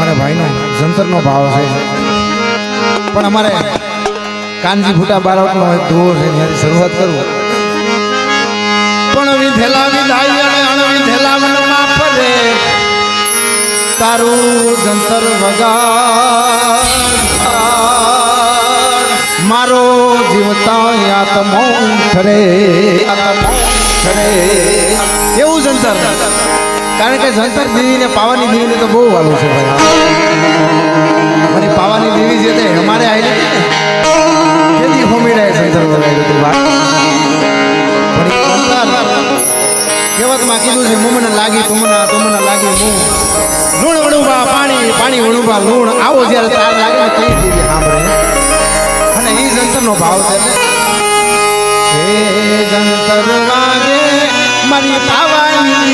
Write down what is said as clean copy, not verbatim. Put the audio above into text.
મારા ભાઈનો જંતરનો ભાવ છે પણ અમારે કાનજી ફૂટા બાળકનો એક ધોર છે એની શરૂઆત કરું પણ વિધેલા વિધાઈ અને અણવિધેલા મનમાં પડે તારું જંતર વગાડ મારો જીવતા આત્મો ઠરે એવું જંતર કારણ કે જંતર દેવીને પાવાની દેવીને તો બહુ વાલું છે ભાઈ પાવાની દેવી છે તે અમારે આવી કેદી હોમીડાય જંતર વગાડ્યું હતું ભાઈ પણ કહેવતમાં કીધું છે મુમને લાગી તુમને લાગી મું લૂણ વણુબા પાણી વણુબા લૂણ આવો જ્યારે તાર લાગે ને કઈ દેવી સાંભળે અને એ જંતરનો ભાવ છે હે જંતર વાગે મારી પાવાની